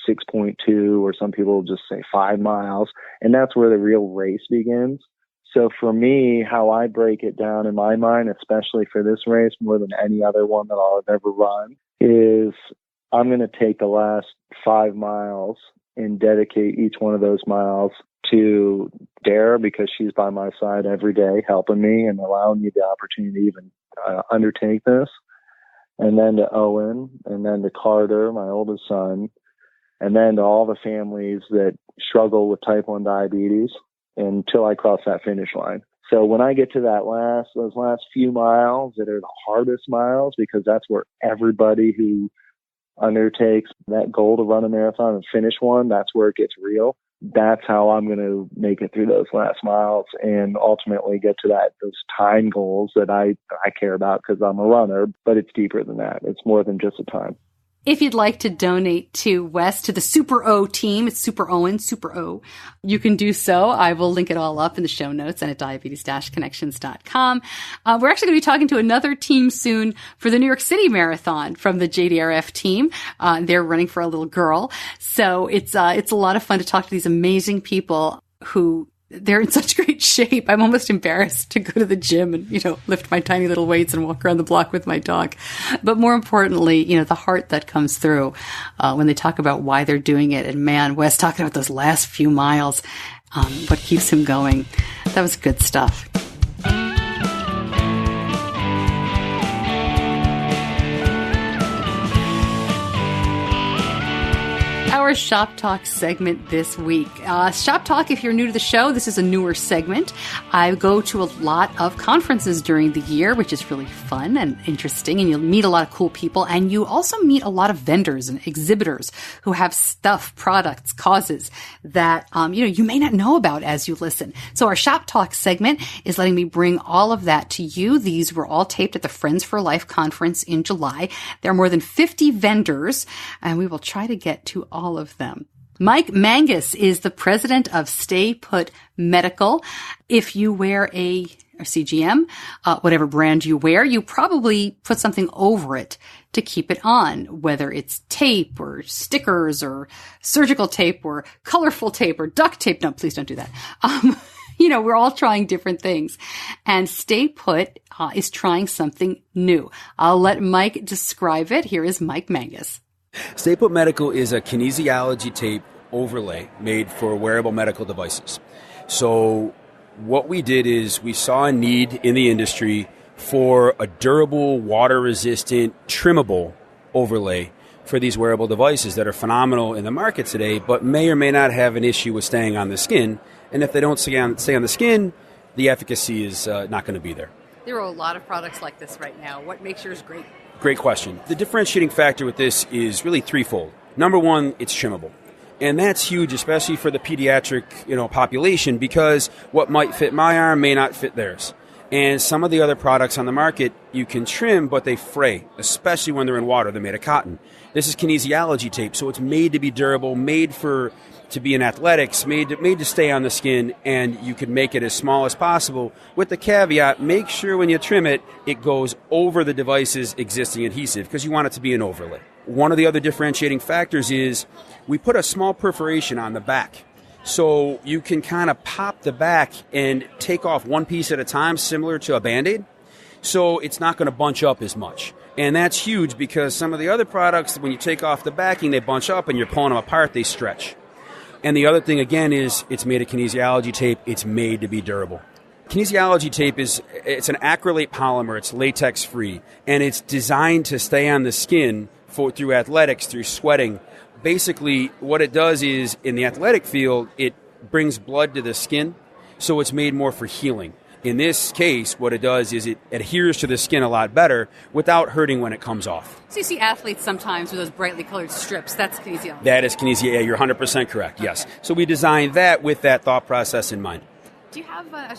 6.2, or some people just say 5 miles, and that's where the real race begins. So for me, how I break it down in my mind, especially for this race, more than any other one that I'll have ever run, is I'm going to take the last 5 miles and dedicate each one of those miles to Dara, because she's by my side every day helping me and allowing me the opportunity to even undertake this. And then to Owen, and then to Carter, my oldest son, and then to all the families that struggle with type 1 diabetes, until I cross that finish line. So when I get to those last few miles that are the hardest miles, because that's where everybody who undertakes that goal to run a marathon and finish one, that's where it gets real. That's how I'm going to make it through those last miles and ultimately get to those time goals that I care about, because I'm a runner, but it's deeper than that. It's more than just a time. If you'd like to donate to Wes, to the Super O team, it's Super Owen, Super O, you can do so. I will link it all up in the show notes and at diabetes-connections.com. We're actually going to be talking to another team soon for the New York City Marathon from the JDRF team. They're running for a little girl. So it's a lot of fun to talk to these amazing people who they're in such great shape. I'm almost embarrassed to go to the gym and, lift my tiny little weights and walk around the block with my dog. But more importantly, the heart that comes through when they talk about why they're doing it. And man, Wes talking about those last few miles, what keeps him going. That was good stuff. Our Shop Talk segment this week. Shop Talk, if you're new to the show, this is a newer segment. I go to a lot of conferences during the year, which is really fun and interesting, and you'll meet a lot of cool people, and you also meet a lot of vendors and exhibitors who have stuff, products, causes that, you may not know about as you listen. So our Shop Talk segment is letting me bring all of that to you. These were all taped at the Friends for Life conference in July. There are more than 50 vendors, and we will try to get to all of them. Mike Mangus is the president of StayPut Medical. If you wear a CGM, whatever brand you wear, you probably put something over it to keep it on, whether it's tape or stickers or surgical tape or colorful tape or duct tape. No, please don't do that. We're all trying different things. And StayPut is trying something new. I'll let Mike describe it. Here is Mike Mangus. StayPut Medical is a kinesiology tape overlay made for wearable medical devices. So what we did is we saw a need in the industry for a durable, water-resistant, trimmable overlay for these wearable devices that are phenomenal in the market today, but may or may not have an issue with staying on the skin. And if they don't stay on the skin, the efficacy is not going to be there. There are a lot of products like this right now. What makes yours great? Great question. The differentiating factor with this is really threefold. Number one, it's trimmable. And that's huge, especially for the pediatric, population, because what might fit my arm may not fit theirs. And some of the other products on the market, you can trim, but they fray, especially when they're in water. They're made of cotton. This is kinesiology tape, so it's made to be durable, made to be in athletics, made to stay on the skin, and you can make it as small as possible. With the caveat, make sure when you trim it, it goes over the device's existing adhesive, because you want it to be an overlay. One of the other differentiating factors is we put a small perforation on the back. So you can kind of pop the back and take off one piece at a time, similar to a Band-Aid. So it's not going to bunch up as much. And that's huge because some of the other products, when you take off the backing, they bunch up and you're pulling them apart, they stretch. And the other thing, again, is it's made of kinesiology tape. It's made to be durable. Kinesiology tape it's an acrylate polymer. It's latex-free. And it's designed to stay on the skin through athletics, through sweating. Basically, what it does is, in the athletic field, it brings blood to the skin, so it's made more for healing. In this case, what it does is it adheres to the skin a lot better without hurting when it comes off. So you see athletes sometimes with those brightly colored strips. That's kinesiology. That is kinesiology. Yeah, you're 100% correct, yes. Okay. So we designed that with that thought process in mind. Do you have a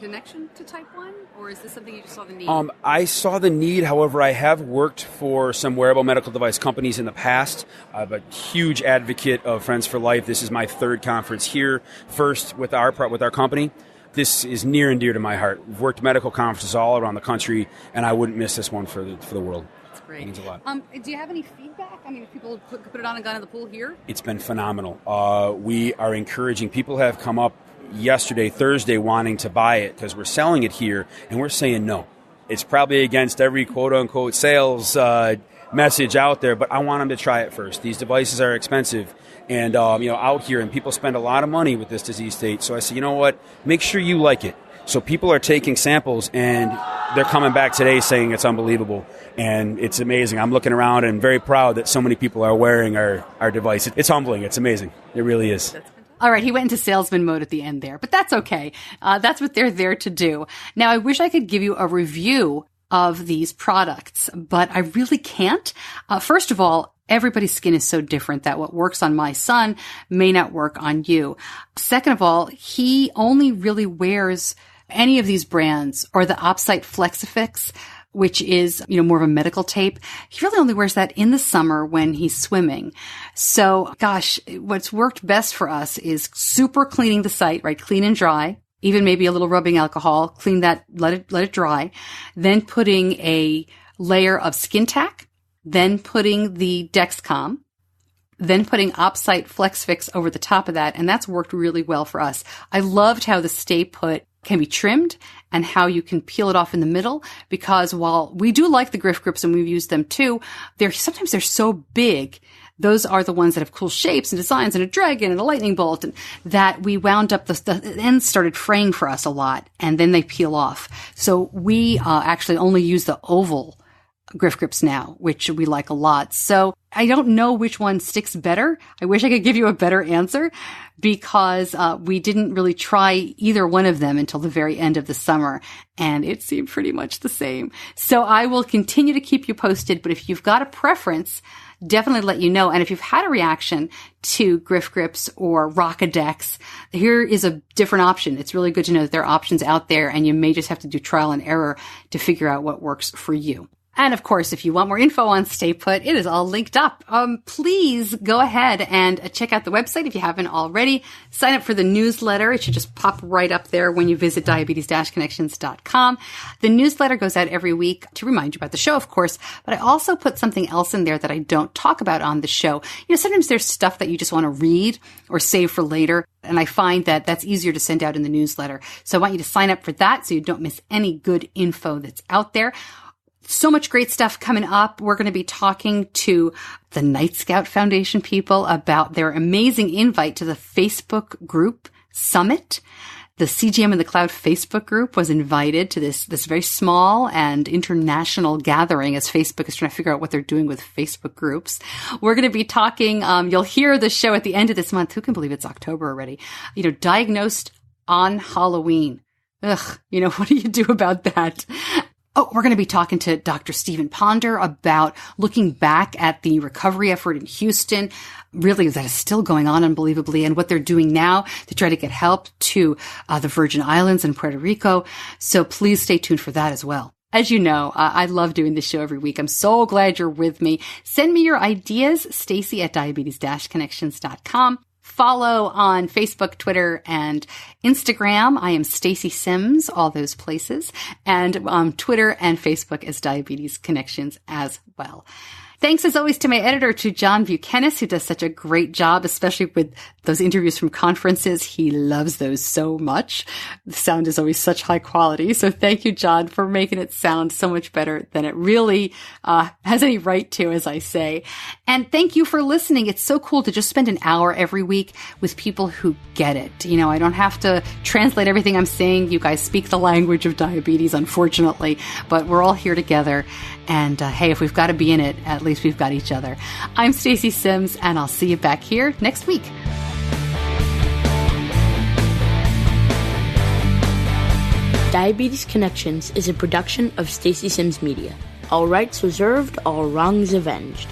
connection to Type 1, or is this something you just saw the need? I saw the need. However, I have worked for some wearable medical device companies in the past. I'm a huge advocate of Friends for Life. This is my third conference here, first with our company. This is near and dear to my heart. We've worked medical conferences all around the country, and I wouldn't miss this one for the world. That's great. It means a lot. Do you have any feedback? I mean, if people put it on and gun in the pool here? It's been phenomenal. We are encouraging. People have come up yesterday, Thursday, wanting to buy it because we're selling it here, and we're saying no. It's probably against every quote-unquote sales message out there, but I want them to try it first. These devices are expensive. And, out here, and people spend a lot of money with this disease state. So I said, you know what? Make sure you like it. So people are taking samples, and they're coming back today saying it's unbelievable. And it's amazing. I'm looking around and very proud that so many people are wearing our device. It's humbling. It's amazing. It really is. All right, he went into salesman mode at the end there, but that's okay. That's what they're there to do. Now, I wish I could give you a review of these products, but I really can't. First of all, everybody's skin is so different that what works on my son may not work on you. Second of all, he only really wears any of these brands or the Opsite Flexifix which is, more of a medical tape. He really only wears that in the summer when he's swimming. So, gosh, what's worked best for us is super cleaning the site, right? Clean and dry. Even maybe a little rubbing alcohol, clean that, let it dry. Then putting a layer of skin tack, then putting the Dexcom, then putting OpSite Flex Fix over the top of that. And that's worked really well for us. I loved how the StayPut can be trimmed and how you can peel it off in the middle, because while we do like the grips and we've used them too, sometimes they're so big. Those are the ones that have cool shapes and designs and a dragon and a lightning bolt, and that we wound up the ends started fraying for us a lot, and then they peel off. So we actually only use the oval grips now, which we like a lot. So I don't know which one sticks better. I wish I could give you a better answer, because we didn't really try either one of them until the very end of the summer, and it seemed pretty much the same. So I will continue to keep you posted, but if you've got a preference, definitely let you know. And if you've had a reaction to grips or Rockadex, here is a different option. It's really good to know that there are options out there, and you may just have to do trial and error to figure out what works for you. And of course, if you want more info on StayPut, it is all linked up. Please go ahead and check out the website if you haven't already. Sign up for the newsletter. It should just pop right up there when you visit diabetes-connections.com. The newsletter goes out every week to remind you about the show, of course, but I also put something else in there that I don't talk about on the show. Sometimes there's stuff that you just want to read or save for later, and I find that that's easier to send out in the newsletter. So I want you to sign up for that so you don't miss any good info that's out there. So much great stuff coming up. We're going to be talking to the Night Scout Foundation people about their amazing invite to the Facebook group summit. The CGM in the Cloud Facebook group was invited to this very small and international gathering as Facebook is trying to figure out what they're doing with Facebook groups. We're going to be talking, you'll hear the show at the end of this month. Who can believe it's October already? Diagnosed on Halloween. Ugh, what do you do about that? Oh, we're going to be talking to Dr. Stephen Ponder about looking back at the recovery effort in Houston, really that is still going on unbelievably, and what they're doing now to try to get help to the Virgin Islands and Puerto Rico. So please stay tuned for that as well. As you know, I love doing this show every week. I'm so glad you're with me. Send me your ideas, Stacey at diabetes-connections.com. Follow on Facebook, Twitter, and Instagram. I am Stacey Sims, all those places. And Twitter and Facebook as Diabetes Connections as well. Thanks, as always, to my editor, to John Buchanan, who does such a great job, especially with those interviews from conferences. He loves those so much. The sound is always such high quality. So thank you, John, for making it sound so much better than it really has any right to, as I say. And thank you for listening. It's so cool to just spend an hour every week with people who get it. I don't have to translate everything I'm saying. You guys speak the language of diabetes, unfortunately, but we're all here together. And hey, if we've got to be in it, at least we've got each other. I'm Stacey Sims, and I'll see you back here next week. Diabetes Connections is a production of Stacey Sims Media. All rights reserved, all wrongs avenged.